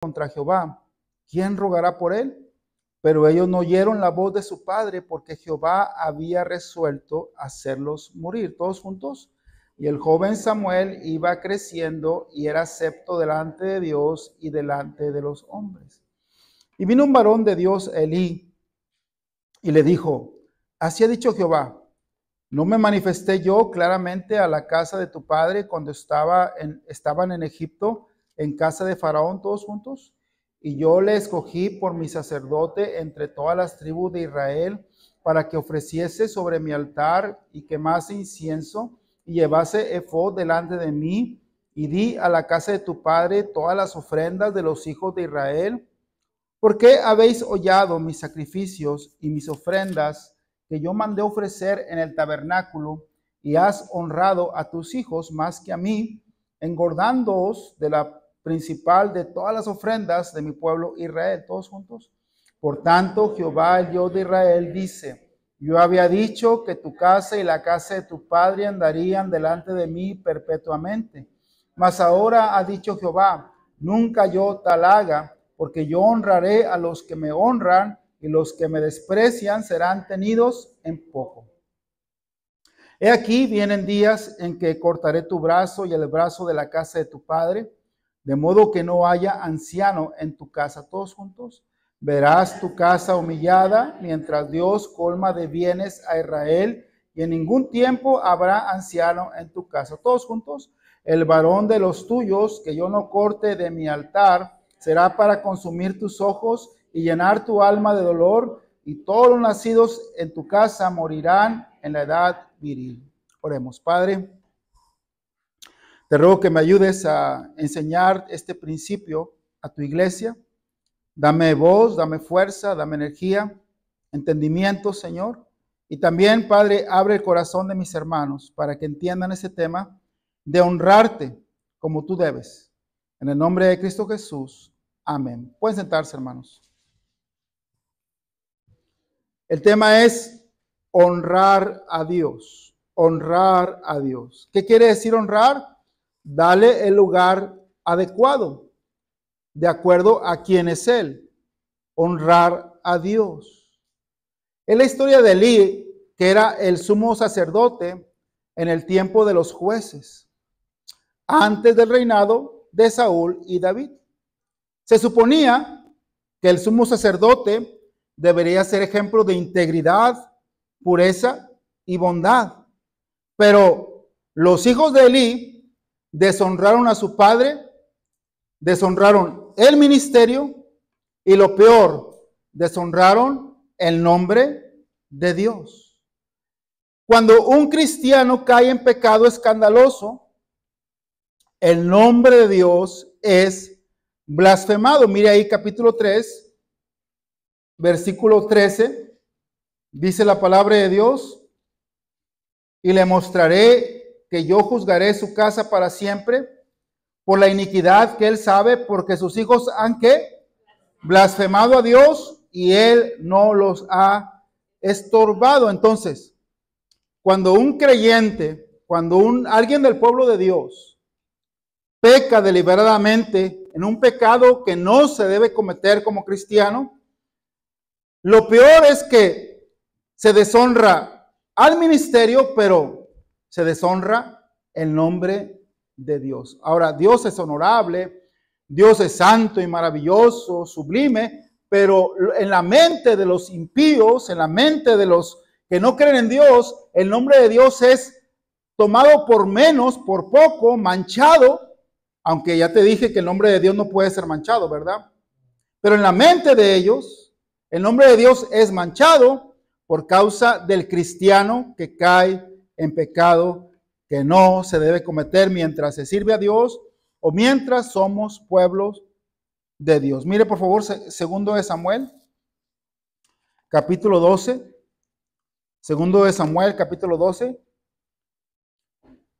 contra Jehová, ¿quién rogará por él? Pero ellos no oyeron la voz de su padre, porque Jehová había resuelto hacerlos morir. Todos juntos. Y el joven Samuel iba creciendo y era acepto delante de Dios y delante de los hombres. Y vino un varón de Dios, Elí, y le dijo: así ha dicho Jehová, ¿no me manifesté yo claramente a la casa de tu padre cuando estaban en Egipto, en casa de Faraón, todos juntos? Y yo le escogí por mi sacerdote entre todas las tribus de Israel, para que ofreciese sobre mi altar y quemase incienso y llevase efod delante de mí. Y di a la casa de tu padre todas las ofrendas de los hijos de Israel. ¿Por qué habéis hollado mis sacrificios y mis ofrendas que yo mandé ofrecer en el tabernáculo, y has honrado a tus hijos más que a mí, engordándoos de la principal de todas las ofrendas de mi pueblo Israel? Todos juntos. Por tanto, Jehová, el Dios de Israel, dice: yo había dicho que tu casa y la casa de tu padre andarían delante de mí perpetuamente. Mas ahora ha dicho Jehová: nunca yo tal haga, porque yo honraré a los que me honran, y los que me desprecian serán tenidos en poco. He aquí, vienen días en que cortaré tu brazo y el brazo de la casa de tu padre, de modo que no haya anciano en tu casa. Todos juntos. Verás tu casa humillada, mientras Dios colma de bienes a Israel, y en ningún tiempo habrá anciano en tu casa. Todos juntos. El varón de los tuyos que yo no corte de mi altar será para consumir tus ojos y llenar tu alma de dolor, y todos los nacidos en tu casa morirán en la edad viril. Oremos. Padre, te ruego que me ayudes a enseñar este principio a tu iglesia. Dame voz, dame fuerza, dame energía, entendimiento, Señor. Y también, Padre, abre el corazón de mis hermanos para que entiendan ese tema de honrarte como tú debes. En el nombre de Cristo Jesús. Amén. Pueden sentarse, hermanos. El tema es honrar a Dios. Honrar a Dios. ¿Qué quiere decir honrar? Dale el lugar adecuado, de acuerdo a quién es Él. Honrar a Dios. Es la historia de Elí, que era el sumo sacerdote en el tiempo de los jueces, antes del reinado de Saúl y David. Se suponía que el sumo sacerdote debería ser ejemplo de integridad, pureza y bondad. Pero los hijos de Elí deshonraron a su padre, deshonraron el ministerio y, lo peor, deshonraron el nombre de Dios. Cuando un cristiano cae en pecado escandaloso, el nombre de Dios es blasfemado. Mire ahí capítulo 3, versículo 13, dice la palabra de Dios: y le mostraré que yo juzgaré su casa para siempre por la iniquidad que él sabe, porque sus hijos han ¿qué? Blasfemado a Dios, y él no los ha estorbado. Entonces, cuando un creyente, alguien del pueblo de Dios peca deliberadamente en un pecado que no se debe cometer como cristiano, lo peor es que se deshonra al ministerio, pero se deshonra el nombre de Dios. Ahora, Dios es honorable, Dios es santo y maravilloso, sublime, pero en la mente de los impíos, en la mente de los que no creen en Dios, el nombre de Dios es tomado por menos, por poco, manchado. Aunque ya te dije que el nombre de Dios no puede ser manchado, ¿verdad? Pero en la mente de ellos, el nombre de Dios es manchado por causa del cristiano que cae en pecado que no se debe cometer mientras se sirve a Dios o mientras somos pueblos de Dios. Mire, por favor, segundo de Samuel, capítulo 12. Segundo de Samuel, capítulo 12.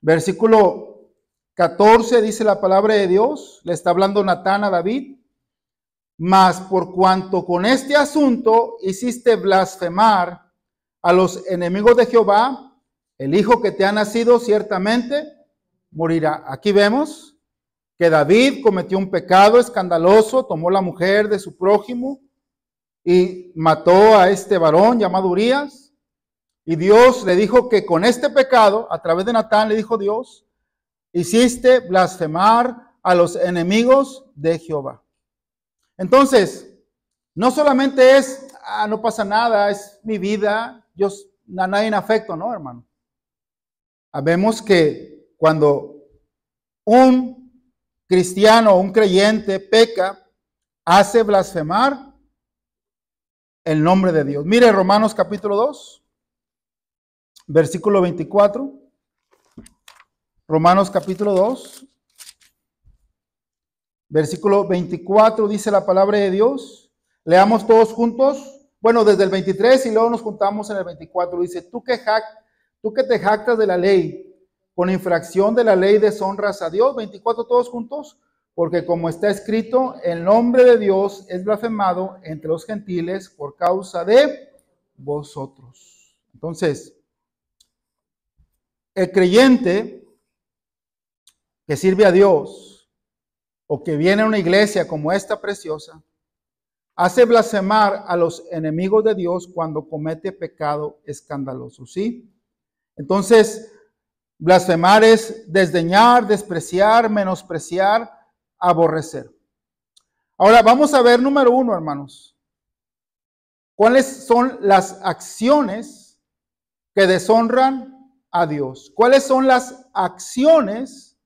Versículo 14, dice la palabra de Dios, le está hablando Natán a David: mas por cuanto con este asunto hiciste blasfemar a los enemigos de Jehová, el hijo que te ha nacido ciertamente morirá. Aquí vemos que David cometió un pecado escandaloso, tomó la mujer de su prójimo y mató a este varón llamado Urías. Y Dios le dijo que con este pecado, a través de Natán, le dijo Dios, hiciste blasfemar a los enemigos de Jehová. Entonces, no solamente es, no pasa nada, es mi vida, yo a nadie afecto, ¿no, hermano? Vemos que cuando un cristiano o un creyente peca, hace blasfemar el nombre de Dios. Mire Romanos capítulo 2, versículo 24. Romanos capítulo 2, versículo 24 dice la palabra de Dios. Leamos todos juntos. Bueno, desde el 23 y luego nos juntamos en el 24. Dice, tú que te jactas de la ley, con infracción de la ley deshonras a Dios. 24 todos juntos. Porque como está escrito, el nombre de Dios es blasfemado entre los gentiles por causa de vosotros. Entonces, el creyente que sirve a Dios o que viene a una iglesia como esta preciosa, hace blasfemar a los enemigos de Dios cuando comete pecado escandaloso, ¿sí? Entonces, blasfemar es desdeñar, despreciar, menospreciar, aborrecer. Ahora vamos a ver número 1, hermanos. ¿Cuáles son las acciones que deshonran a Dios? ¿Cuáles son las acciones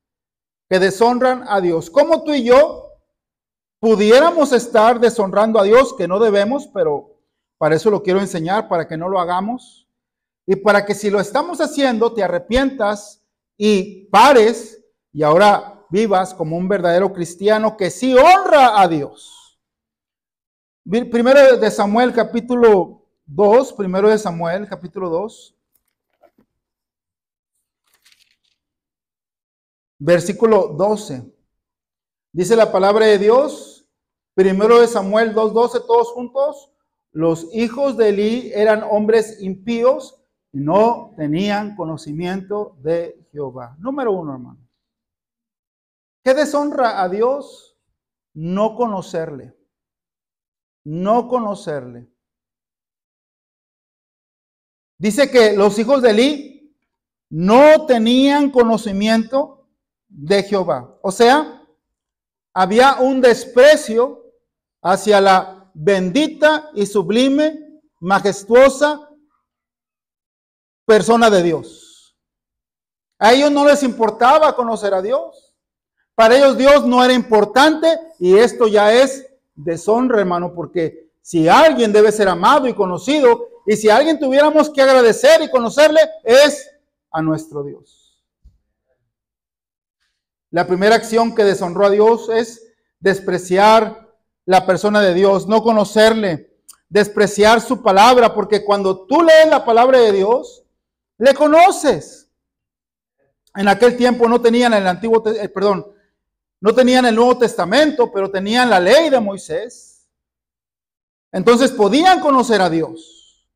que deshonran a Dios? ¿Cómo tú y yo pudiéramos estar deshonrando a Dios? Que no debemos, pero para eso lo quiero enseñar, para que no lo hagamos. Y para que si lo estamos haciendo, te arrepientas y pares y ahora vivas como un verdadero cristiano que sí honra a Dios. Primero de Samuel capítulo 2, primero de Samuel capítulo 2, versículo 12. Dice la palabra de Dios, primero de Samuel 2:12, todos juntos. Los hijos de Elí eran hombres impíos y no tenían conocimiento de Jehová. Número 1, hermano. ¿Qué deshonra a Dios? No conocerle. No conocerle. Dice que los hijos de Elí no tenían conocimiento de Jehová. O sea, había un desprecio hacia la bendita y sublime, majestuosa persona de Dios. A ellos no les importaba conocer a Dios. Para ellos Dios no era importante y esto ya es deshonra, hermano, porque si alguien debe ser amado y conocido y si a alguien tuviéramos que agradecer y conocerle es a nuestro Dios. La primera acción que deshonró a Dios es despreciar la persona de Dios, no conocerle, despreciar su palabra, porque cuando tú lees la palabra de Dios, le conoces. En aquel tiempo no tenían no tenían el Nuevo Testamento, pero tenían la ley de Moisés. Entonces podían conocer a Dios.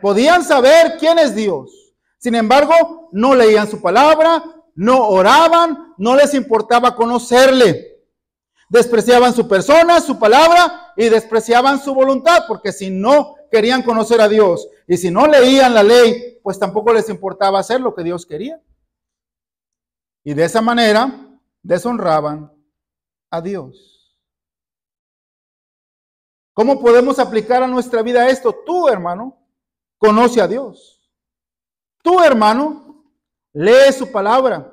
Podían saber quién es Dios. Sin embargo, no leían su palabra, no oraban, no les importaba conocerle. Despreciaban su persona, su palabra y despreciaban su voluntad, porque si no querían conocer a Dios y si no leían la ley, pues tampoco les importaba hacer lo que Dios quería. Y de esa manera deshonraban a Dios. ¿Cómo podemos aplicar a nuestra vida esto? Tú, hermano, conoce a Dios. Tú, hermano, lee su palabra.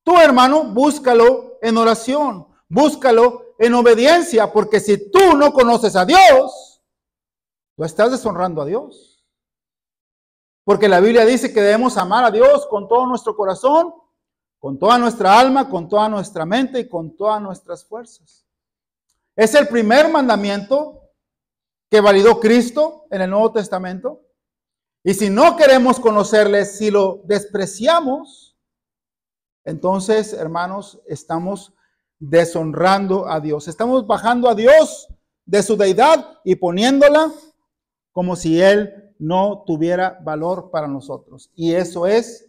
Tú, hermano, búscalo en oración. Búscalo en obediencia, porque si tú no conoces a Dios, tú estás deshonrando a Dios. Porque la Biblia dice que debemos amar a Dios con todo nuestro corazón, con toda nuestra alma, con toda nuestra mente y con todas nuestras fuerzas. Es el primer mandamiento que validó Cristo en el Nuevo Testamento. Y si no queremos conocerle, si lo despreciamos, entonces, hermanos, estamos deshonrando a Dios. Estamos bajando a Dios de su deidad y poniéndola como si Él no tuviera valor para nosotros. Y eso es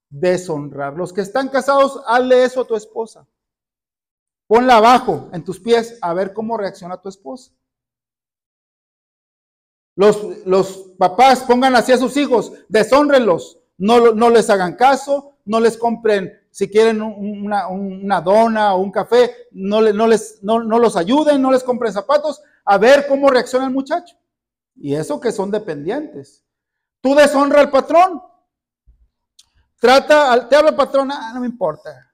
deshonrar. Los que están casados, hazle eso a tu esposa. ponla abajo en tus pies a ver cómo reacciona tu esposa. Los papás pongan así a sus hijos, deshónrenlos, no les hagan caso, no les compren, si quieren una dona o un café, no los ayuden, no les compren zapatos, a ver cómo reacciona el muchacho. Y eso que son dependientes. Tú deshonra al patrón. Te habla el patrón, no me importa.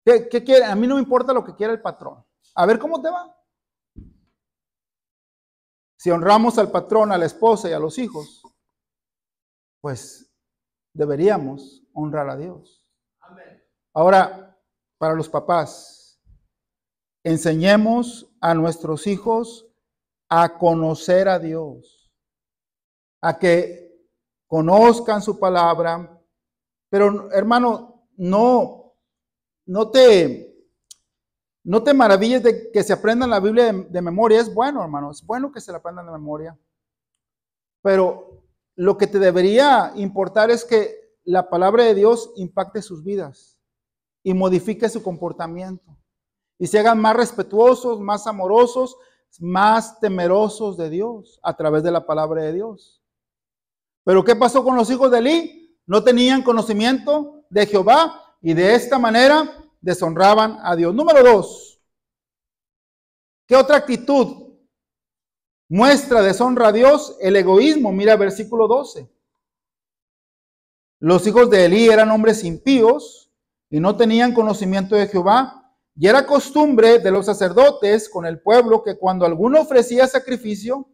¿Qué quiere? A mí no me importa lo que quiera el patrón. A ver cómo te va. Si honramos al patrón, a la esposa y a los hijos, pues deberíamos honrar a Dios. Amén. Ahora, para los papás, enseñemos a nuestros hijos a conocer a Dios, a que conozcan su palabra, pero hermano, no te maravilles de que se aprendan la Biblia de memoria. Es bueno, hermano, es bueno que se la aprendan de memoria. Pero lo que te debería importar es que la palabra de Dios impacte sus vidas y modifique su comportamiento. Y se hagan más respetuosos, más amorosos, más temerosos de Dios a través de la palabra de Dios. Pero ¿qué pasó con los hijos de Elí? No tenían conocimiento de Jehová y de esta manera deshonraban a Dios. Número 2. ¿Qué otra actitud muestra deshonra a Dios? El egoísmo. Mira versículo 12. Los hijos de Elí eran hombres impíos y no tenían conocimiento de Jehová. Y era costumbre de los sacerdotes con el pueblo que cuando alguno ofrecía sacrificio,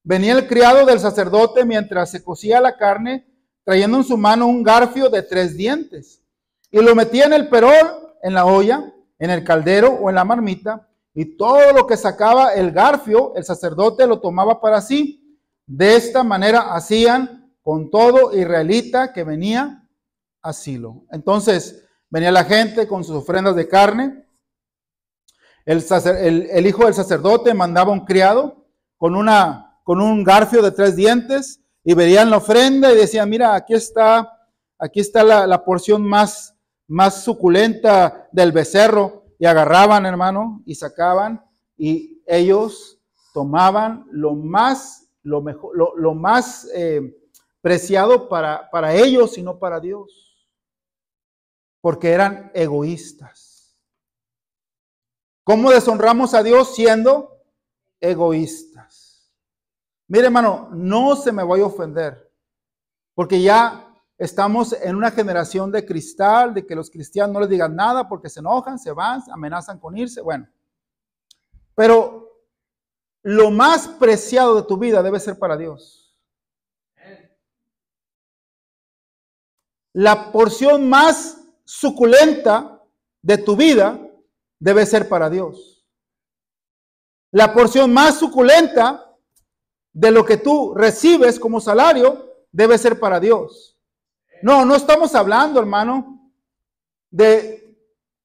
venía el criado del sacerdote mientras se cocía la carne, trayendo en su mano un garfio de 3 dientes. Y lo metía en el perol, en la olla, en el caldero o en la marmita, y todo lo que sacaba el garfio, el sacerdote lo tomaba para sí. De esta manera hacían con todo israelita que venía a Silo. Entonces venía la gente con sus ofrendas de carne. El hijo del sacerdote mandaba un criado con un garfio de 3 dientes y veían la ofrenda y decían, mira, aquí está la porción más suculenta del becerro. Y agarraban, hermano, y sacaban, y ellos tomaban lo más preciado para ellos y no para Dios, porque eran egoístas. ¿Cómo deshonramos a Dios? Siendo egoístas. Mire, hermano, no se me vaya a ofender, porque ya estamos en una generación de cristal, de que los cristianos no les digan nada porque se enojan, se van, amenazan con irse. Bueno, pero lo más preciado de tu vida debe ser para Dios. La porción más suculenta de tu vida debe ser para Dios. La porción más suculenta de lo que tú recibes como salario debe ser para Dios. No estamos hablando, hermano, de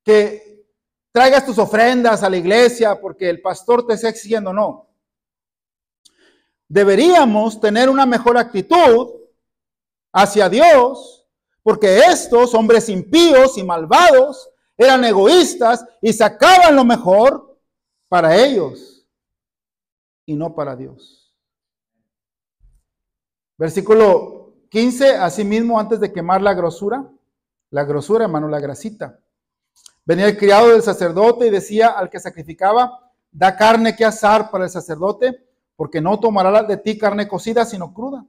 que traigas tus ofrendas a la iglesia porque el pastor te está exigiendo, no. Deberíamos tener una mejor actitud hacia Dios, porque estos hombres impíos y malvados eran egoístas y sacaban lo mejor para ellos y no para Dios. Versículo 15, asimismo, antes de quemar la grosura, hermano, la grasita. Venía el criado del sacerdote y decía al que sacrificaba, da carne que asar para el sacerdote, porque no tomará de ti carne cocida, sino cruda.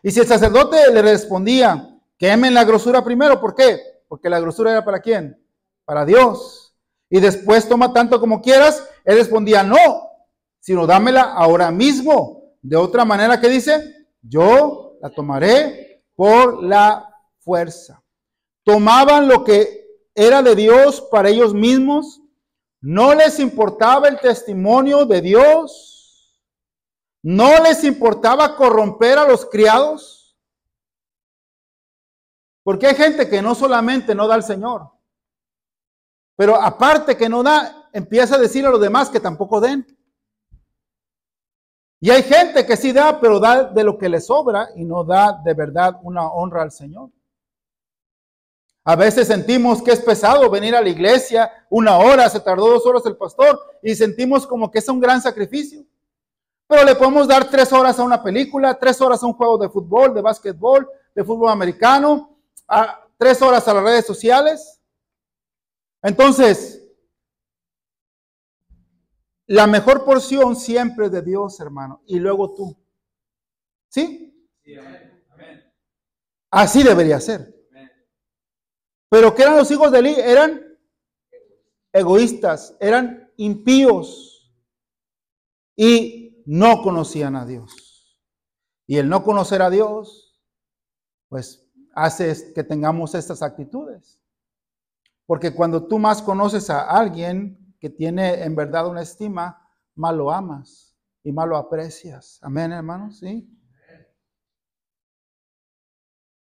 Y si el sacerdote le respondía, quemen la grosura primero, ¿por qué? Porque la grosura era ¿para quién? Para Dios. Y después toma tanto como quieras, él respondía, no, sino dámela ahora mismo. De otra manera, ¿qué dice? Yo la tomaré por la fuerza. Tomaban lo que era de Dios para ellos mismos. No les importaba el testimonio de Dios. No les importaba corromper a los criados. Porque hay gente que no solamente no da al Señor, pero aparte que no da, empieza a decir a los demás que tampoco den. Y hay gente que sí da, pero da de lo que le sobra y no da de verdad una honra al Señor. A veces sentimos que es pesado venir a la iglesia 1 hora, se tardó 2 horas el pastor y sentimos como que es un gran sacrificio. Pero le podemos dar 3 horas a una película, 3 horas a un juego de fútbol, de básquetbol, de fútbol americano, 3 horas a las redes sociales. Entonces, la mejor porción siempre es de Dios, hermano, y luego tú. ¿Sí? Sí, amén. Así debería ser. Pero ¿qué eran los hijos de Eli? Eran egoístas, eran impíos y no conocían a Dios. Y el no conocer a Dios, pues hace que tengamos estas actitudes. Porque cuando tú más conoces a alguien que tiene en verdad una estima, más lo amas y más lo aprecias. Amén, hermanos, ¿sí?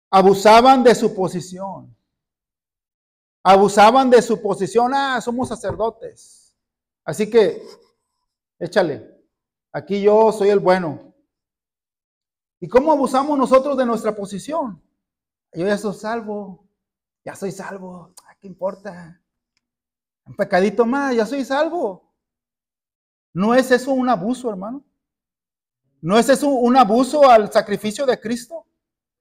Abusaban de su posición. Abusaban de su posición. Somos sacerdotes. Así que, échale. Aquí yo soy el bueno. ¿Y cómo abusamos nosotros de nuestra posición? Yo ya soy salvo. Ya soy salvo. ¿Qué importa? Un pecadito más, ya soy salvo. ¿No es eso un abuso, hermano? ¿No es eso un abuso al sacrificio de Cristo?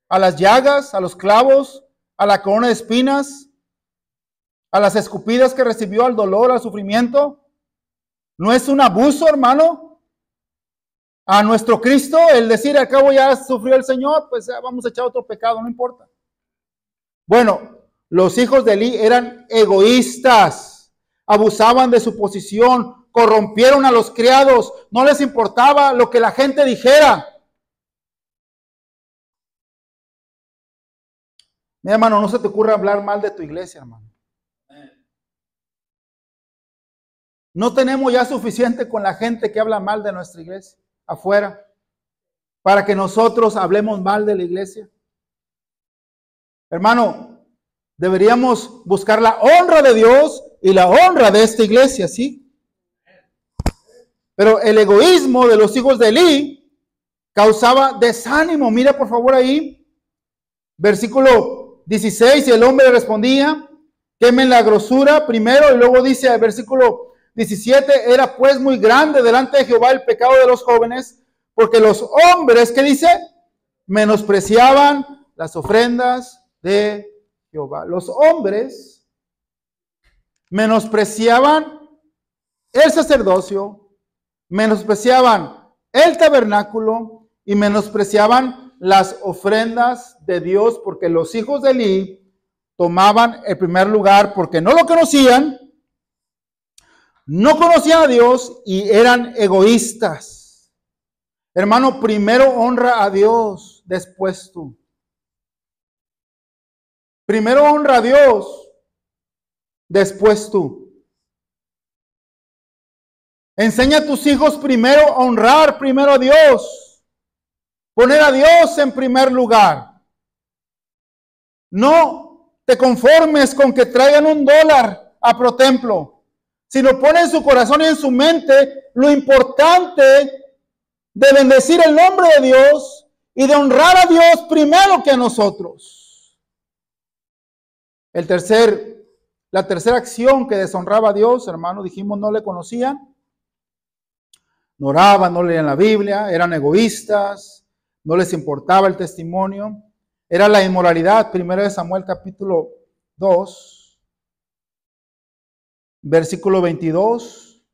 A las llagas, a los clavos, a la corona de espinas, a las escupidas que recibió, al dolor, al sufrimiento. ¿No es un abuso, hermano? A nuestro Cristo, el decir, al cabo ya sufrió el Señor, pues vamos a echar otro pecado, no importa. Bueno, los hijos de Eli eran egoístas, abusaban de su posición, corrompieron a los criados, no les importaba lo que la gente dijera. Mi hermano, no se te ocurra hablar mal de tu iglesia, hermano. No tenemos ya suficiente con la gente que habla mal de nuestra iglesia afuera para que nosotros hablemos mal de la iglesia. Hermano, deberíamos buscar la honra de Dios y la honra de esta iglesia, ¿sí? Pero el egoísmo de los hijos de Eli causaba desánimo. Mira por favor ahí, versículo 16, y el hombre respondía, quemen la grosura primero, y luego dice el versículo 17, era pues muy grande delante de Jehová el pecado de los jóvenes, porque los hombres, ¿qué dice? Menospreciaban las ofrendas de Jehová. Los hombres menospreciaban el sacerdocio, menospreciaban el tabernáculo y menospreciaban las ofrendas de Dios, porque los hijos de Eli tomaban el primer lugar porque no lo conocían, no conocían a Dios y eran egoístas. Hermano, primero honra a Dios, después tú. Primero honra a Dios, después tú. Enseña a tus hijos primero a honrar primero a Dios. Poner a Dios en primer lugar. No te conformes con que traigan $1 a ProTemplo. Sino pone en su corazón y en su mente lo importante de bendecir el nombre de Dios y de honrar a Dios primero que a nosotros. La tercera acción que deshonraba a Dios, hermano, dijimos, no le conocían, no oraban, no leían la Biblia, eran egoístas, no les importaba el testimonio, era la inmoralidad. 1 Samuel capítulo 2. Versículo 22,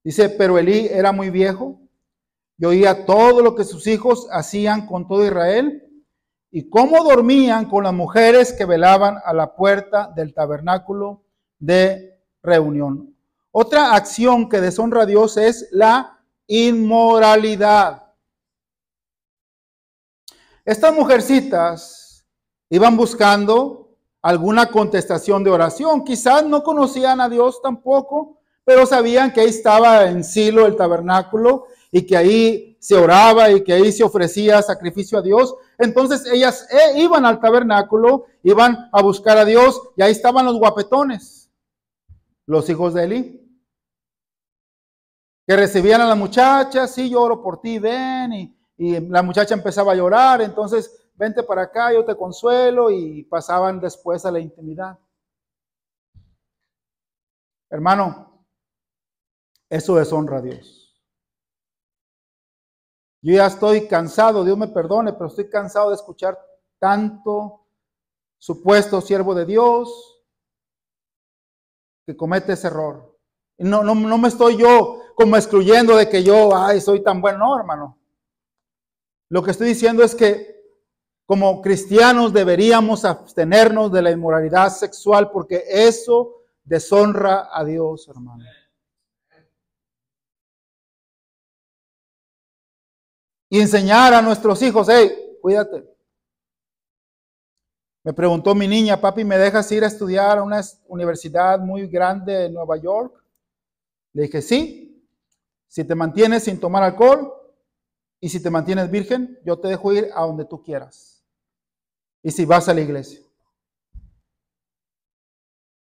dice, pero Elí era muy viejo y oía todo lo que sus hijos hacían con todo Israel y cómo dormían con las mujeres que velaban a la puerta del tabernáculo de reunión. Otra acción que deshonra a Dios es la inmoralidad. Estas mujercitas iban buscando alguna contestación de oración. Quizás no conocían a Dios tampoco, pero sabían que ahí estaba en Silo el tabernáculo y que ahí se oraba y que ahí se ofrecía sacrificio a Dios. Entonces ellas iban al tabernáculo, iban a buscar a Dios y ahí estaban los guapetones, los hijos de Eli, que recibían a la muchacha, sí, yo oro por ti, ven, y la muchacha empezaba a llorar, entonces vente para acá, yo te consuelo, y pasaban después a la intimidad. Hermano, eso deshonra a Dios. Yo ya estoy cansado, Dios me perdone, pero estoy cansado de escuchar tanto supuesto siervo de Dios que comete ese error. No me estoy yo como excluyendo de que yo, soy tan bueno, no, hermano. Lo que estoy diciendo es que como cristianos deberíamos abstenernos de la inmoralidad sexual, porque eso deshonra a Dios, hermano. Y enseñar a nuestros hijos, hey, cuídate. Me preguntó mi niña, papi, ¿me dejas ir a estudiar a una universidad muy grande en Nueva York? Le dije, sí, si te mantienes sin tomar alcohol y si te mantienes virgen, yo te dejo ir a donde tú quieras. Y si vas a la iglesia.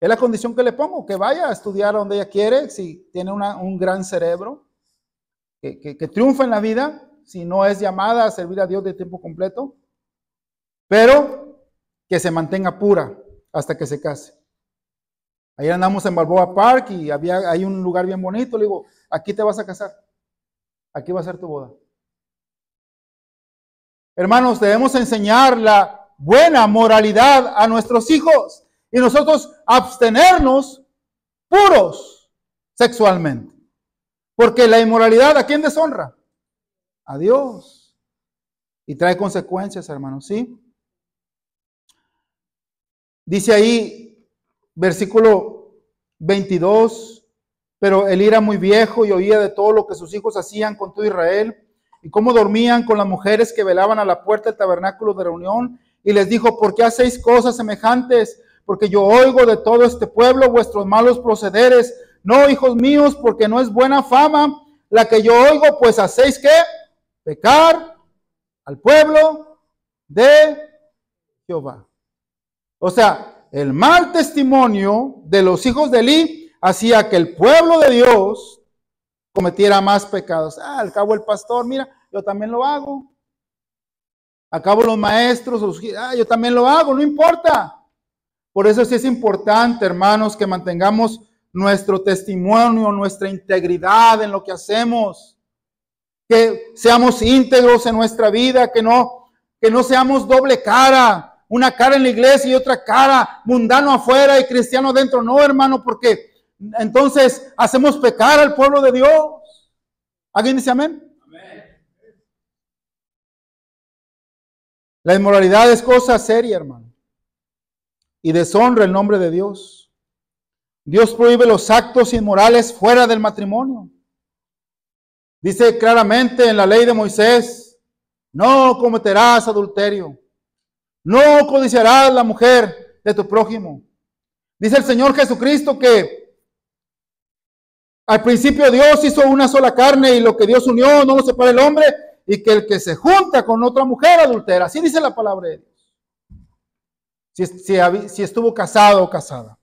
Es la condición que le pongo, que vaya a estudiar donde ella quiere, si tiene un gran cerebro, que triunfa en la vida, si no es llamada a servir a Dios de tiempo completo, pero que se mantenga pura hasta que se case. Ayer andamos en Balboa Park y hay un lugar bien bonito. Le digo, aquí te vas a casar. Aquí va a ser tu boda. Hermanos, debemos enseñar la buena moralidad a nuestros hijos y nosotros abstenernos puros sexualmente. Porque la inmoralidad, ¿a quién deshonra? A Dios. Y trae consecuencias, hermanos, ¿sí? Dice ahí, versículo 22, pero él era muy viejo y oía de todo lo que sus hijos hacían con todo Israel y cómo dormían con las mujeres que velaban a la puerta del tabernáculo de reunión, y les dijo, ¿por qué hacéis cosas semejantes? Porque yo oigo de todo este pueblo vuestros malos procederes. No, hijos míos, porque no es buena fama la que yo oigo, pues hacéis ¿qué? Pecar al pueblo de Jehová. O sea, el mal testimonio de los hijos de Elí hacía que el pueblo de Dios cometiera más pecados. Al cabo el pastor, mira, yo también lo hago. Al cabo los maestros, yo también lo hago, no importa. Por eso sí es importante, hermanos, que mantengamos nuestro testimonio, nuestra integridad en lo que hacemos. Que seamos íntegros en nuestra vida, que no seamos doble cara. Una cara en la iglesia y otra cara, mundano afuera y cristiano adentro. No, hermano, porque entonces hacemos pecar al pueblo de Dios. ¿Alguien dice amén? Amén. La inmoralidad es cosa seria, hermano, y deshonra el nombre de Dios. Dios prohíbe los actos inmorales fuera del matrimonio. Dice claramente en la ley de Moisés, no cometerás adulterio. No codiciarás la mujer de tu prójimo. Dice el Señor Jesucristo que al principio Dios hizo una sola carne y lo que Dios unió no lo separa el hombre, y que el que se junta con otra mujer adultera. Así dice la palabra de Dios. Si estuvo casado o casada.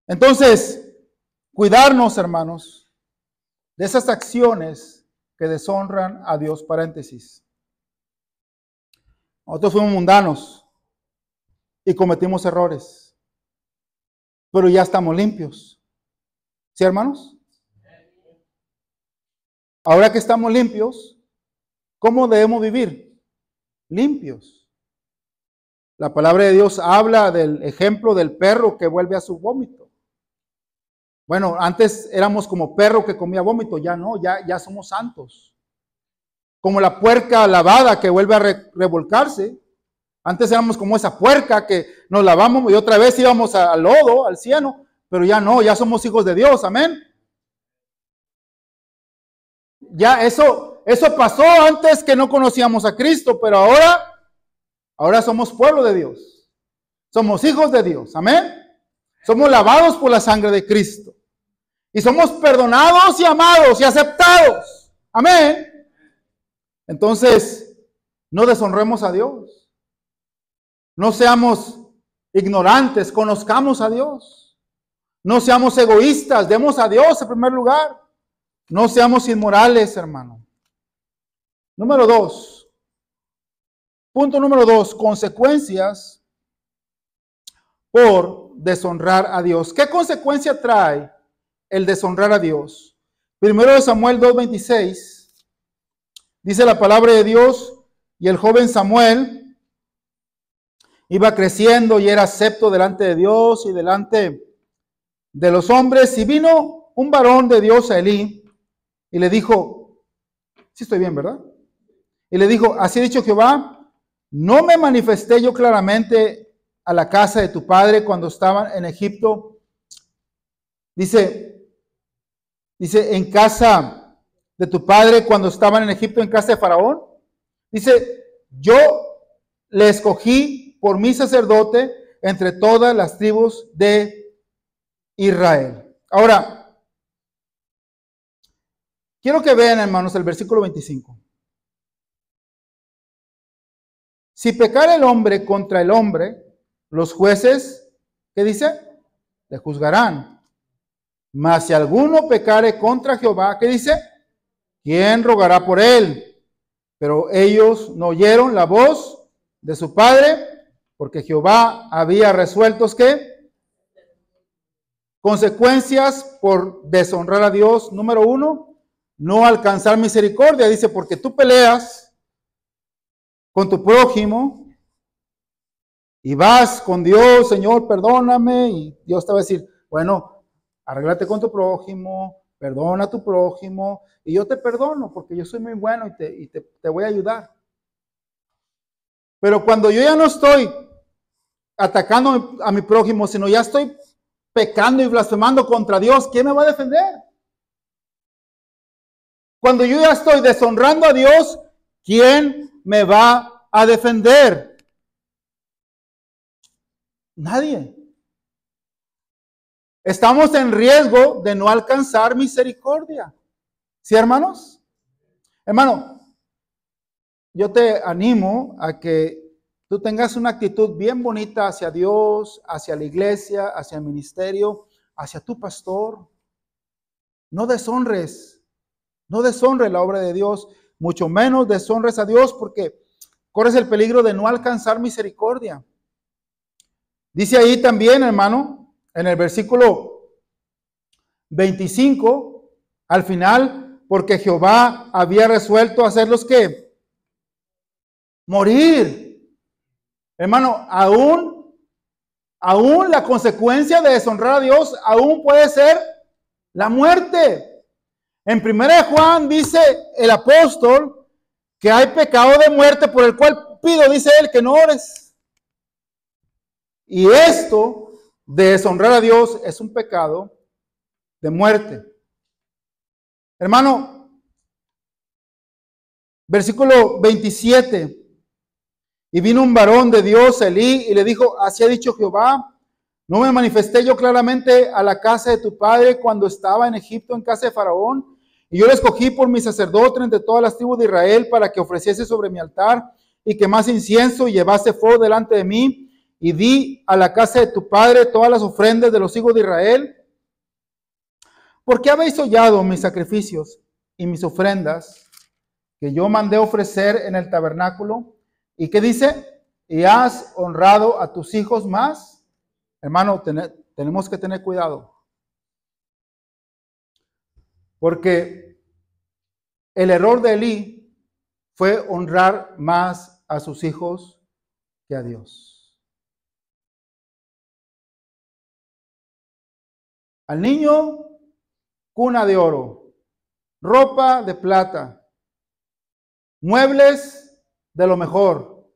Entonces, cuidarnos, hermanos, de esas acciones que deshonran a Dios. Paréntesis. Nosotros fuimos mundanos y cometimos errores, pero ya estamos limpios. ¿Sí, hermanos? Ahora que estamos limpios, ¿cómo debemos vivir? Limpios. La palabra de Dios habla del ejemplo del perro que vuelve a su vómito. Bueno, antes éramos como perro que comía vómito, ya no, ya somos santos. Como la puerca lavada que vuelve a revolcarse. Antes éramos como esa puerca que nos lavamos y otra vez íbamos al lodo, al cieno, pero ya no, ya somos hijos de Dios, amén. Ya eso pasó antes que no conocíamos a Cristo, pero ahora somos pueblo de Dios. Somos hijos de Dios, amén. Somos lavados por la sangre de Cristo. Y somos perdonados y amados y aceptados, amén. Entonces, no deshonremos a Dios. No seamos ignorantes, conozcamos a Dios. No seamos egoístas, demos a Dios en primer lugar. No seamos inmorales, hermano. Número 2. Punto número 2, consecuencias por deshonrar a Dios. ¿Qué consecuencia trae el deshonrar a Dios? Primero de Samuel 2:26, dice la palabra de Dios, y el joven Samuel iba creciendo y era acepto delante de Dios y delante de los hombres, y vino un varón de Dios a Elí y le dijo, sí estoy bien, ¿verdad? Y le dijo, así ha dicho Jehová, no me manifesté yo claramente a la casa de tu padre cuando estaban en Egipto. Dice, en casa de tu padre cuando estaban en Egipto, en casa de Faraón. Dice, yo le escogí por mi sacerdote entre todas las tribus de Israel. Ahora, quiero que vean, hermanos, el versículo 25. Si pecare el hombre contra el hombre, los jueces, ¿qué dice? Le juzgarán. Mas si alguno pecare contra Jehová, ¿qué dice? ¿Quién rogará por él? Pero ellos no oyeron la voz de su padre, porque Jehová había resuelto, ¿qué? Consecuencias por deshonrar a Dios. Número 1, no alcanzar misericordia. Dice, porque tú peleas con tu prójimo y vas con Dios, Señor, perdóname, y Dios te va a decir, bueno, arréglate con tu prójimo, perdona a tu prójimo, y yo te perdono porque yo soy muy bueno y te voy a ayudar. Pero cuando yo ya no estoy atacando a mi prójimo, sino ya estoy pecando y blasfemando contra Dios, ¿quién me va a defender? Cuando yo ya estoy deshonrando a Dios, ¿quién me va a defender? Nadie. Estamos en riesgo de no alcanzar misericordia. ¿Sí, hermanos? Hermano, yo te animo a que tú tengas una actitud bien bonita hacia Dios, hacia la iglesia, hacia el ministerio, hacia tu pastor. No deshonres la obra de Dios, mucho menos deshonres a Dios, porque corres el peligro de no alcanzar misericordia. Dice ahí también, hermano, en el versículo 25, al final, porque Jehová había resuelto hacerlos ¿qué? Morir. Hermano, aún la consecuencia de deshonrar a Dios, aún puede ser la muerte. En 1 Juan dice el apóstol que hay pecado de muerte por el cual pido, dice él, que no ores. Y esto de deshonrar a Dios es un pecado de muerte. Hermano, versículo 27. Y vino un varón de Dios, Elí, y le dijo, así ha dicho Jehová, no me manifesté yo claramente a la casa de tu padre cuando estaba en Egipto, en casa de Faraón, y yo le escogí por mi sacerdote entre todas las tribus de Israel para que ofreciese sobre mi altar y quemase incienso y llevase fuego delante de mí, y di a la casa de tu padre todas las ofrendas de los hijos de Israel. ¿Por qué habéis hollado mis sacrificios y mis ofrendas que yo mandé ofrecer en el tabernáculo? ¿Y qué dice? ¿Y has honrado a tus hijos más? Hermano, tenemos que tener cuidado. Porque el error de Elí fue honrar más a sus hijos que a Dios. Al niño, cuna de oro, ropa de plata, muebles de lo mejor.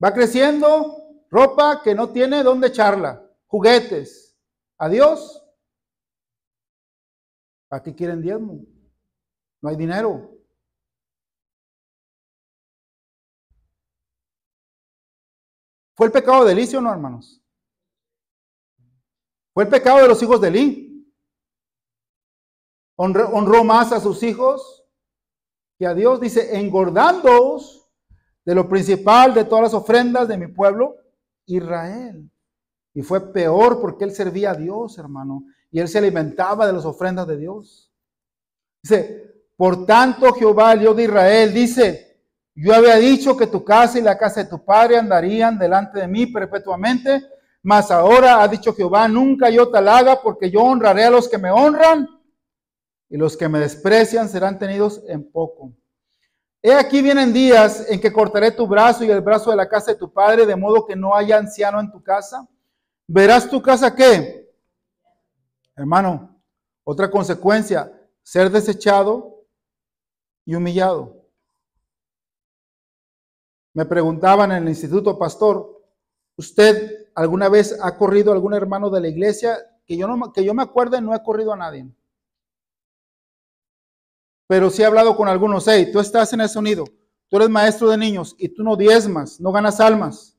Va creciendo, ropa que no tiene dónde echarla, juguetes. ¿A Dios? ¿Para qué quieren diezmo? No hay dinero. ¿Fue el pecado de Elí, sí o no, hermanos? Fue el pecado de los hijos de Elí. Honró más a sus hijos que a Dios. Dice, engordándoos de lo principal de todas las ofrendas de mi pueblo, Israel. Y fue peor porque él servía a Dios, hermano. Y él se alimentaba de las ofrendas de Dios. Dice, por tanto Jehová, el Dios de Israel, dice, Yo había dicho que tu casa y la casa de tu padre andarían delante de mí perpetuamente, mas ahora ha dicho Jehová, nunca yo tal haga, porque yo honraré a los que me honran, y los que me desprecian serán tenidos en poco. He aquí vienen días en que cortaré tu brazo y el brazo de la casa de tu padre, de modo que no haya anciano en tu casa. ¿Verás tu casa qué? Hermano, otra consecuencia, ser desechado y humillado. Me preguntaban en el instituto, pastor, ¿usted alguna vez ha corrido a algún hermano de la iglesia? Que yo me acuerde, no he corrido a nadie. Pero sí he hablado con algunos. Hey, tú estás en ese unido, tú eres maestro de niños y tú no diezmas, no ganas almas.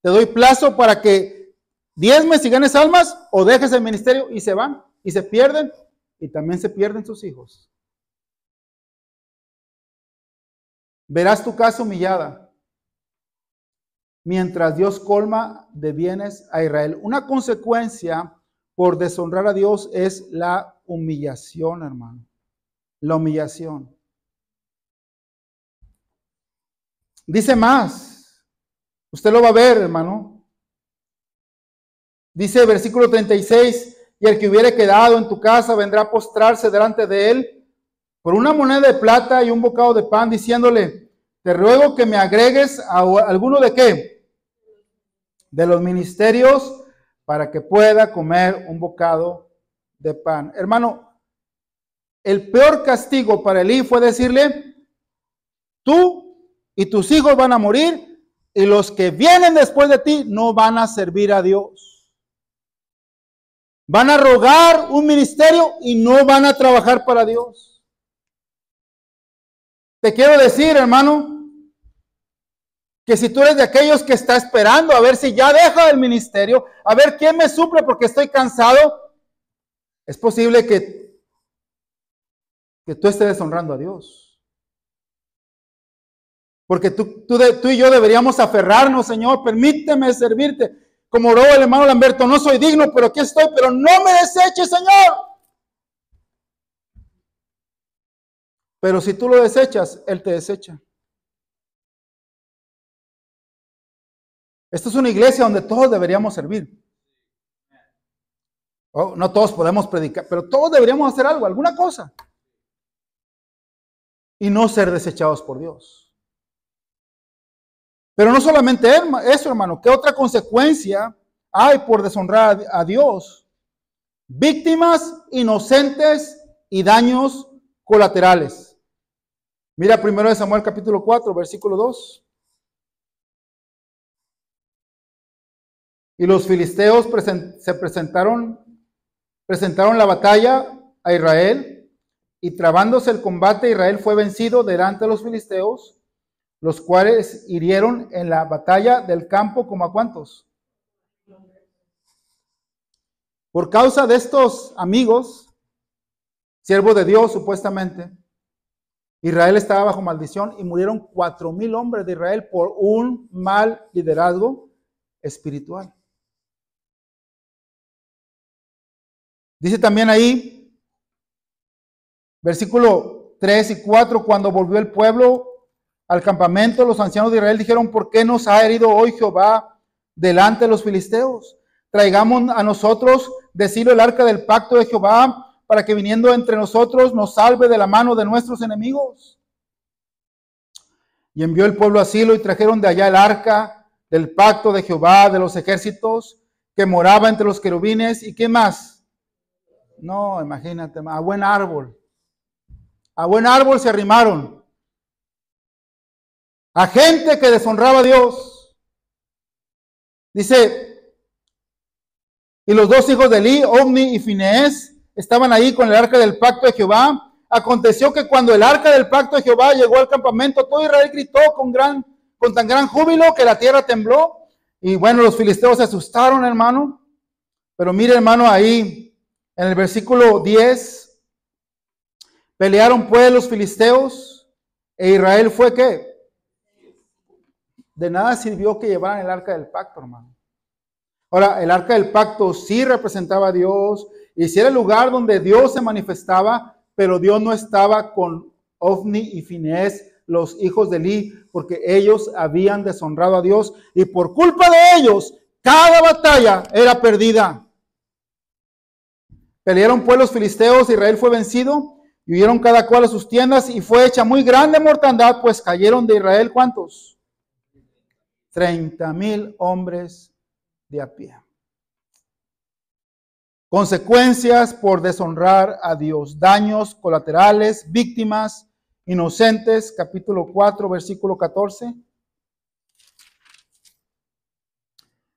Te doy plazo para que diezmes y ganes almas o dejes el ministerio, y se van y se pierden, y también se pierden sus hijos. Verás tu casa humillada mientras Dios colma de bienes a Israel. Una consecuencia por deshonrar a Dios es la humillación, hermano. La humillación. Dice más. Usted lo va a ver, hermano. Dice versículo 36, y el que hubiere quedado en tu casa vendrá a postrarse delante de él por una moneda de plata y un bocado de pan, diciéndole, te ruego que me agregues a alguno de qué? De los ministerios, para que pueda comer un bocado de pan. Hermano, el peor castigo para Elí fue decirle, tú y tus hijos van a morir, y los que vienen después de ti no van a servir a Dios. Van a rogar un ministerio y no van a trabajar para Dios. Te quiero decir, hermano, que si tú eres de aquellos que está esperando a ver si ya deja el ministerio, a ver quién me suple porque estoy cansado, es posible que tú estés deshonrando a Dios. Porque tú y yo deberíamos aferrarnos, Señor, permíteme servirte. Como oró el hermano Lamberto, no soy digno, pero aquí estoy, pero no me deseches, Señor. Pero si tú lo desechas, Él te desecha. Esta es una iglesia donde todos deberíamos servir. Oh, no todos podemos predicar, pero todos deberíamos hacer algo, alguna cosa. Y no ser desechados por Dios. Pero no solamente eso, hermano. ¿Qué otra consecuencia hay por deshonrar a Dios? Víctimas inocentes y daños colaterales. Mira 1 Samuel capítulo 4, versículo 2. Y los filisteos presentaron la batalla a Israel, y trabándose el combate, Israel fue vencido delante de los filisteos, los cuales hirieron en la batalla del campo como a ¿cuántos? Por causa de estos amigos, siervos de Dios supuestamente, Israel estaba bajo maldición y murieron 4,000 hombres de Israel por un mal liderazgo espiritual. Dice también ahí, versículo 3 y 4, cuando volvió el pueblo al campamento, los ancianos de Israel dijeron, ¿por qué nos ha herido hoy Jehová delante de los filisteos? Traigamos a nosotros de Silo el arca del pacto de Jehová, para que viniendo entre nosotros nos salve de la mano de nuestros enemigos. Y envió el pueblo a Silo y trajeron de allá el arca del pacto de Jehová de los ejércitos, que moraba entre los querubines. ¿Y qué más? No, imagínate, a buen árbol. A buen árbol se arrimaron. A gente que deshonraba a Dios. Dice, y los dos hijos de Elí, Ofni y Finees, estaban ahí con el arca del pacto de Jehová. Aconteció que cuando el arca del pacto de Jehová llegó al campamento, todo Israel gritó con tan gran júbilo que la tierra tembló. Y bueno, los filisteos se asustaron, hermano. Pero mire, hermano, ahí en el versículo 10, pelearon pues los filisteos, e Israel fue ¿qué? De nada sirvió que llevaran el arca del pacto, hermano. Ahora, el arca del pacto sí representaba a Dios, y sí era el lugar donde Dios se manifestaba, pero Dios no estaba con Ofni y Finees los hijos de Elí, porque ellos habían deshonrado a Dios y por culpa de ellos, cada batalla era perdida. Pelearon pues los filisteos, Israel fue vencido y huyeron cada cual a sus tiendas y fue hecha muy grande mortandad, pues cayeron de Israel, ¿cuántos? 30,000 hombres de a pie. Consecuencias por deshonrar a Dios, daños colaterales, víctimas inocentes, capítulo 4, versículo 14.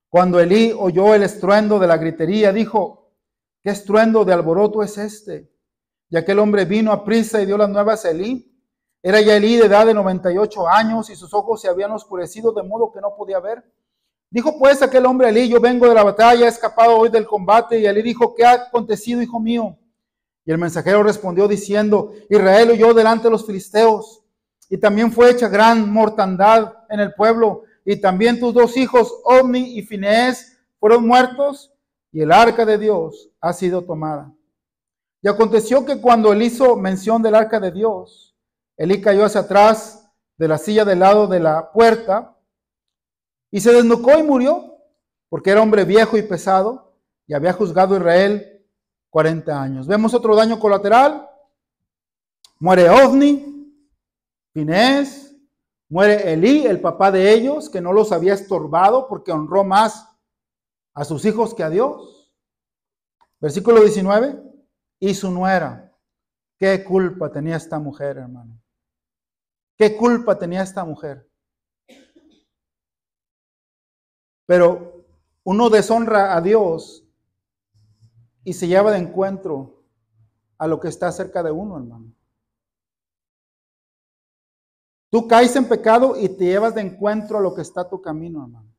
Cuando Elí oyó el estruendo de la gritería, dijo: ¿qué estruendo de alboroto es este? Y aquel hombre vino a prisa y dio las nuevas a Elí. Era ya Elí de edad de 98 años y sus ojos se habían oscurecido de modo que no podía ver. Dijo pues aquel hombre a Elí: yo vengo de la batalla, he escapado hoy del combate. Y Elí dijo: ¿qué ha acontecido, hijo mío? Y el mensajero respondió diciendo: Israel huyó delante de los filisteos, y también fue hecha gran mortandad en el pueblo, y también tus dos hijos, Ofni y Finees, fueron muertos, y el arca de Dios ha sido tomada. Y aconteció que cuando él hizo mención del arca de Dios, Elí cayó hacia atrás de la silla del lado de la puerta, y se desnucó y murió, porque era hombre viejo y pesado, y había juzgado a Israel 40 años. Vemos otro daño colateral. Muere Ofni, Finees, muere Elí, el papá de ellos, que no los había estorbado porque honró más a sus hijos que a Dios. Versículo 19. Y su nuera. ¿Qué culpa tenía esta mujer, hermano? ¿Qué culpa tenía esta mujer? Pero uno deshonra a Dios y se lleva de encuentro a lo que está cerca de uno, hermano. Tú caes en pecado y te llevas de encuentro a lo que está a tu camino, hermano.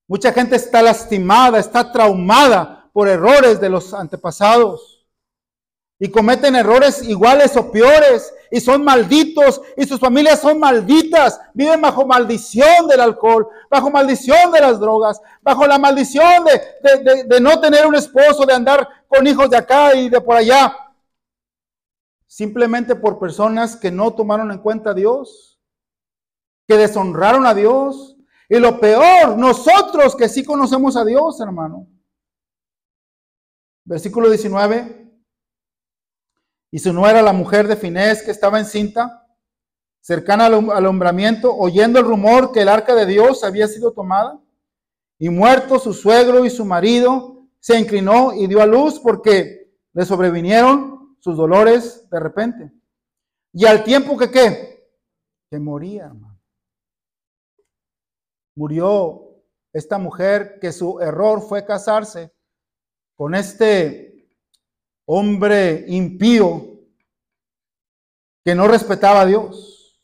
Mucha gente está lastimada, está traumada por errores de los antepasados. Y cometen errores iguales o peores. Y son malditos. Y sus familias son malditas. Viven bajo maldición del alcohol. Bajo maldición de las drogas. Bajo la maldición de no tener un esposo. De andar con hijos de acá y de por allá. Simplemente por personas que no tomaron en cuenta a Dios. Que deshonraron a Dios. Y lo peor, nosotros que sí conocemos a Dios, hermano. Versículo 19. Y su nuera, la mujer de Finees, que estaba encinta, cercana al alumbramiento, oyendo el rumor que el arca de Dios había sido tomada, y muerto su suegro y su marido, se inclinó y dio a luz porque le sobrevinieron sus dolores de repente. Y al tiempo que ¿qué? Que moría, hermano. Murió esta mujer que su error fue casarse con este hombre impío que no respetaba a Dios.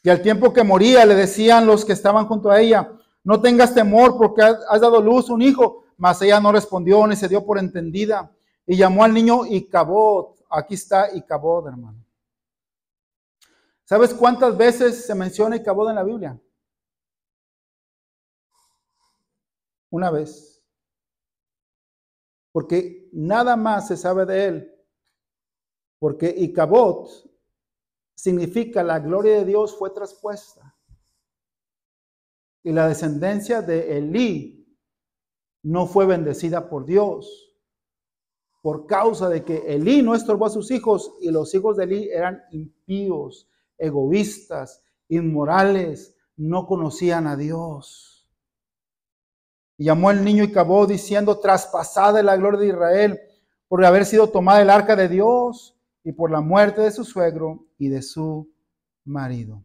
Y al tiempo que moría le decían los que estaban junto a ella: no tengas temor porque has dado luz un hijo. Mas ella no respondió ni se dio por entendida y llamó al niño Icabod. Aquí está Icabod, hermano. ¿Sabes cuántas veces se menciona Icabod en la Biblia? Una vez. Porque nada más se sabe de él. Porque Icabod significa la gloria de Dios fue traspuesta. Y la descendencia de Elí no fue bendecida por Dios. Por causa de que Elí no estorbó a sus hijos y los hijos de Elí eran impíos, egoístas, inmorales, no conocían a Dios. Y llamó el niño Icabod diciendo: traspasada es la gloria de Israel por haber sido tomada el arca de Dios y por la muerte de su suegro y de su marido.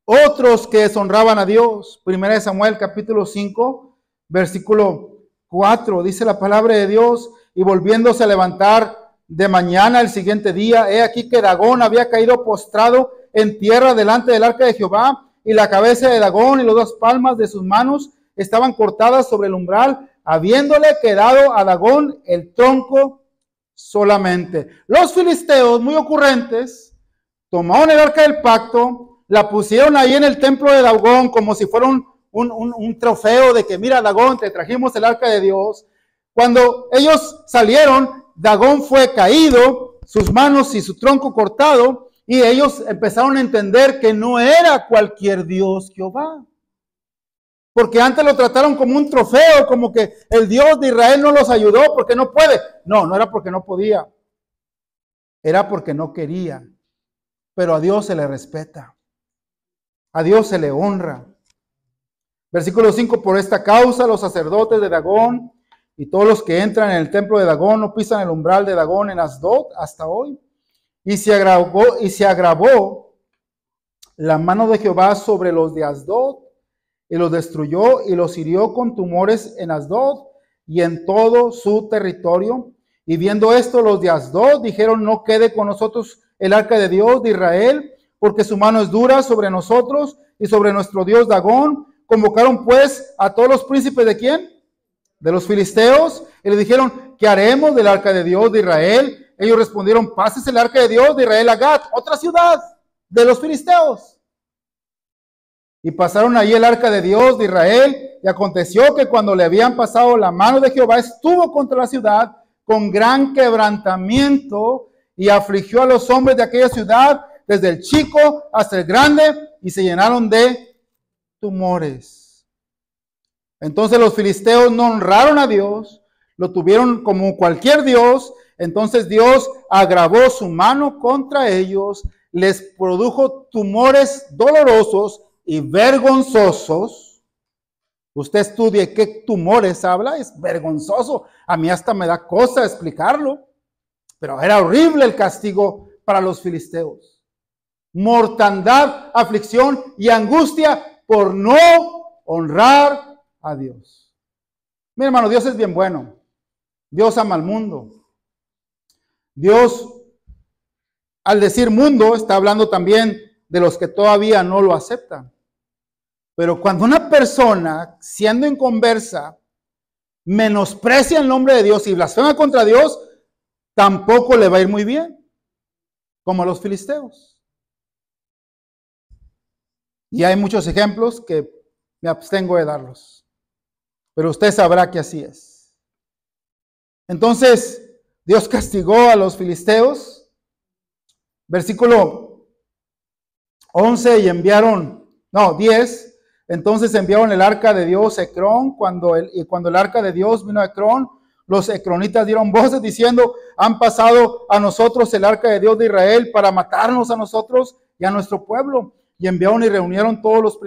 Otros que deshonraban a Dios. 1 Samuel capítulo 5, versículo 4. Dice la palabra de Dios: y volviéndose a levantar de mañana el siguiente día, he aquí que Dagón había caído postrado en tierra delante del arca de Jehová, y la cabeza de Dagón y las dos palmas de sus manos estaban cortadas sobre el umbral, habiéndole quedado a Dagón el tronco solamente. Los filisteos, muy ocurrentes, tomaron el arca del pacto, la pusieron ahí en el templo de Dagón como si fuera un trofeo de que mira, Dagón, te trajimos el arca de Dios. Cuando ellos salieron, Dagón fue caído, sus manos y su tronco cortado, y ellos empezaron a entender que no era cualquier Dios Jehová. Porque antes lo trataron como un trofeo, como que el Dios de Israel no los ayudó porque no puede. No, no era porque no podía. Era porque no quería. Pero a Dios se le respeta. A Dios se le honra. Versículo 5, por esta causa los sacerdotes de Dagón y todos los que entran en el templo de Dagón no pisan el umbral de Dagón en Asdod hasta hoy. Y se agravó la mano de Jehová sobre los de Asdod y los destruyó y los hirió con tumores en Asdod y en todo su territorio. Y viendo esto, los de Asdod dijeron, no quede con nosotros el arca de Dios de Israel, porque su mano es dura sobre nosotros y sobre nuestro Dios Dagón. Convocaron pues a todos los príncipes ¿de quién? De los filisteos, y le dijeron, ¿qué haremos del arca de Dios de Israel? Ellos respondieron, pases el arca de Dios de Israel a Gat, otra ciudad de los filisteos. Y pasaron allí el arca de Dios de Israel, y aconteció que cuando le habían pasado la mano de Jehová, estuvo contra la ciudad con gran quebrantamiento, y afligió a los hombres de aquella ciudad, desde el chico hasta el grande, y se llenaron de tumores. Entonces los filisteos no honraron a Dios, lo tuvieron como cualquier Dios. Entonces Dios agravó su mano contra ellos, les produjo tumores dolorosos y vergonzosos. Usted estudie qué tumores habla, es vergonzoso. A mí hasta me da cosa explicarlo, pero era horrible el castigo para los filisteos. Mortandad, aflicción y angustia por no honrar a Dios. Mi hermano, Dios es bien bueno. Dios ama al mundo. Dios, al decir mundo, está hablando también de los que todavía no lo aceptan. Pero cuando una persona, siendo inconversa, menosprecia el nombre de Dios y blasfema contra Dios, tampoco le va a ir muy bien, como a los filisteos. Y hay muchos ejemplos que me abstengo de darlos, pero usted sabrá que así es. Entonces, Dios castigó a los filisteos. Versículo 11, y enviaron, 10. Entonces enviaron el arca de Dios a Ecrón. Cuando el arca de Dios vino a Ecrón, los ecronitas dieron voces diciendo, han pasado a nosotros el arca de Dios de Israel para matarnos a nosotros y a nuestro pueblo. Y enviaron y reunieron todos los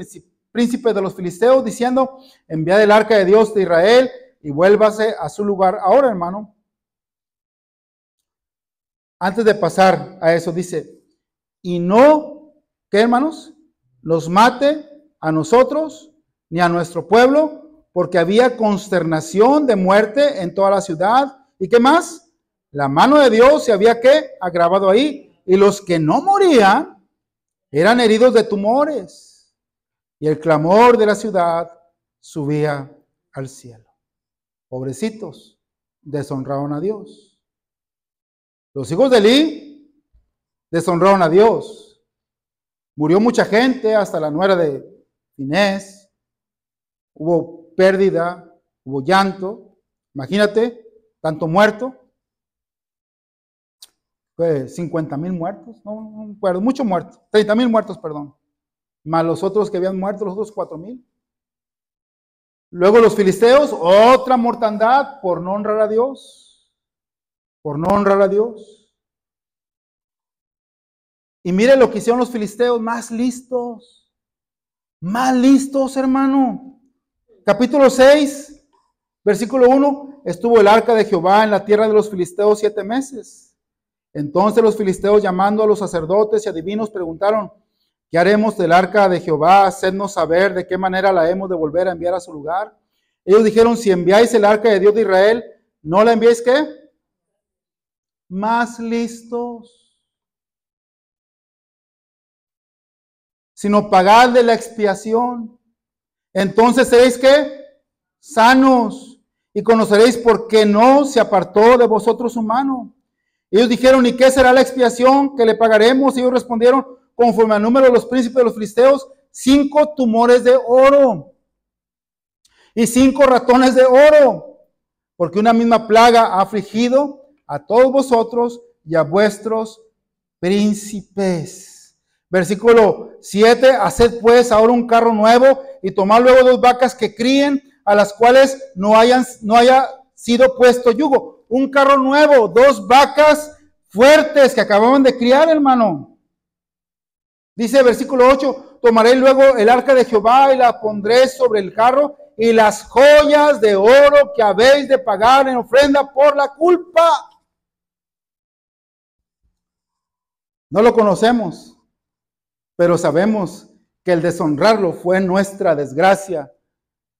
príncipes de los filisteos diciendo, enviad el arca de Dios de Israel y vuélvase a su lugar. Ahora, hermano, antes de pasar a eso, dice, y no, ¿qué hermanos? Nos mate a nosotros ni a nuestro pueblo, porque había consternación de muerte en toda la ciudad. ¿Y qué más? La mano de Dios se había ¿qué? Agravado ahí. Y los que no morían eran heridos de tumores. Y el clamor de la ciudad subía al cielo. Pobrecitos, deshonraron a Dios. Los hijos de Elí deshonraron a Dios. Murió mucha gente, hasta la nuera de Finés. Hubo pérdida, hubo llanto. Imagínate, tanto muerto. 50,000 muertos, no me acuerdo, mucho muertos. 30,000 muertos, perdón. Más los otros que habían muerto, los otros 4,000. Luego los filisteos, otra mortandad por no honrar a Dios. Por no honrar a Dios. Y mire lo que hicieron los filisteos, más listos. Más listos, hermano. Capítulo 6, versículo 1. Estuvo el arca de Jehová en la tierra de los filisteos 7 meses. Entonces los filisteos, llamando a los sacerdotes y adivinos, preguntaron, ¿qué haremos del arca de Jehová? Hacednos saber de qué manera la hemos de volver a enviar a su lugar. Ellos dijeron, si enviáis el arca de Dios de Israel, ¿no la enviáis qué? Más listos. Sino pagad de la expiación. Entonces seréis ¿qué? Sanos. Y conoceréis por qué no se apartó de vosotros su mano. Ellos dijeron, ¿y qué será la expiación que le pagaremos? Y ellos respondieron, conforme al número de los príncipes de los filisteos, 5 tumores de oro y 5 ratones de oro, porque una misma plaga ha afligido a todos vosotros y a vuestros príncipes. Versículo 7, haced pues ahora un carro nuevo y tomad luego 2 vacas que críen, a las cuales no haya sido puesto yugo. Un carro nuevo, 2 vacas fuertes que acababan de criar, hermano. Dice versículo 8, tomaré luego el arca de Jehová y la pondré sobre el carro y las joyas de oro que habéis de pagar en ofrenda por la culpa. No lo conocemos, pero sabemos que el deshonrarlo fue nuestra desgracia,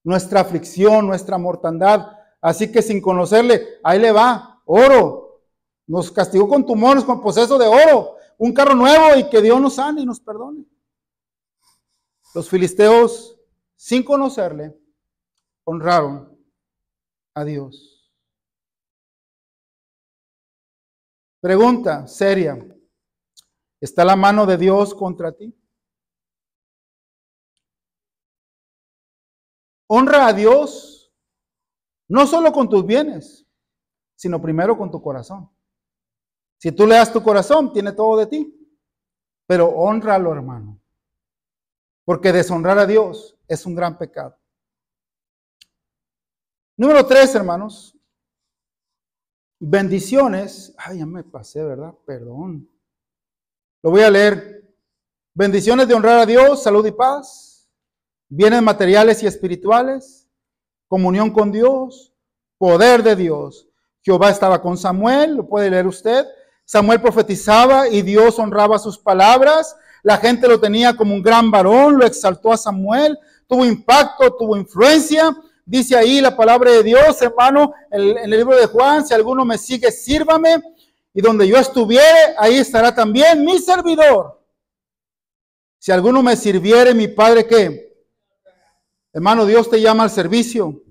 nuestra aflicción, nuestra mortandad. Así que sin conocerle, ahí le va, oro. Nos castigó con tumores, con poseso de oro. Un carro nuevo y que Dios nos sane y nos perdone. Los filisteos, sin conocerle, honraron a Dios. Pregunta seria. ¿Está la mano de Dios contra ti? Honra a Dios no solo con tus bienes, sino primero con tu corazón. Si tú le das tu corazón, tiene todo de ti. Pero hónralo, hermano. Porque deshonrar a Dios es un gran pecado. Número 3, hermanos. Bendiciones. Ay, ya me pasé, ¿verdad? Perdón. Lo voy a leer. Bendiciones de honrar a Dios, salud y paz, bienes materiales y espirituales, comunión con Dios, poder de Dios. Jehová estaba con Samuel, lo puede leer usted. Samuel profetizaba y Dios honraba sus palabras. La gente lo tenía como un gran varón, lo exaltó a Samuel, tuvo impacto, tuvo influencia. Dice ahí la palabra de Dios, hermano, en el libro de Juan, si alguno me sigue, sírvame. Y donde yo estuviere, ahí estará también mi servidor. Si alguno me sirviere, mi Padre, ¿qué? Hermano, Dios te llama al servicio,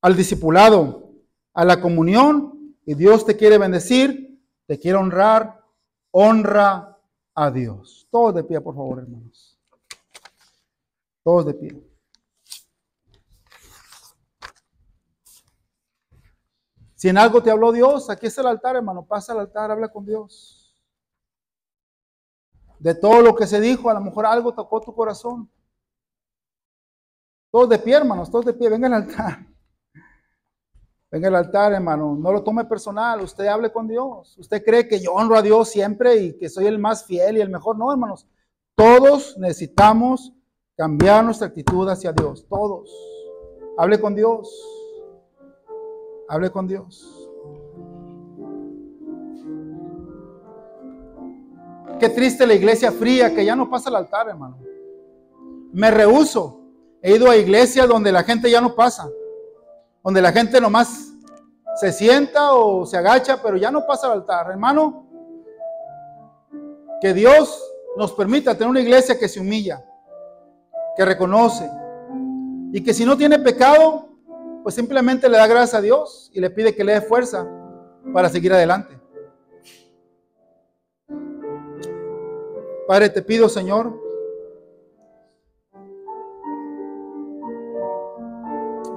al discipulado, a la comunión, y Dios te quiere bendecir, te quiere honrar. Honra a Dios. Todos de pie, por favor, hermanos. Todos de pie. Si en algo te habló Dios, aquí es el altar, hermano. Pasa al altar, habla con Dios. De todo lo que se dijo, a lo mejor algo tocó tu corazón. Todos de pie, hermanos, todos de pie. Venga al altar. Venga al altar, hermano. No lo tome personal. Usted hable con Dios. Usted cree que yo honro a Dios siempre y que soy el más fiel y el mejor. No, hermanos. Todos necesitamos cambiar nuestra actitud hacia Dios. Todos. Hable con Dios. Hable con Dios. Qué triste la iglesia fría que ya no pasa al altar, hermano. Me rehúso. He ido a iglesias donde la gente ya no pasa. Donde la gente nomás se sienta o se agacha, pero ya no pasa al altar. Hermano, que Dios nos permita tener una iglesia que se humilla, que reconoce y que si no tiene pecado, pues simplemente le da gracias a Dios y le pide que le dé fuerza para seguir adelante. Padre, te pido, Señor,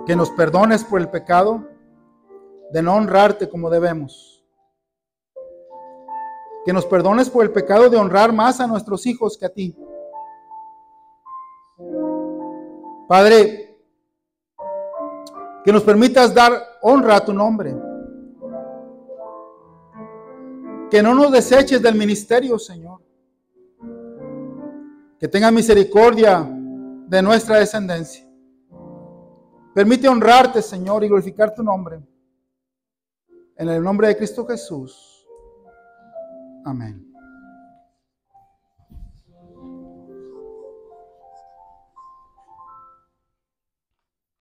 que nos perdones por el pecado de no honrarte como debemos. Que nos perdones por el pecado de honrar más a nuestros hijos que a ti. Padre, que nos permitas dar honra a tu nombre. Que no nos deseches del ministerio, Señor. Que tengas misericordia de nuestra descendencia. Permite honrarte, Señor, y glorificar tu nombre. En el nombre de Cristo Jesús. Amén.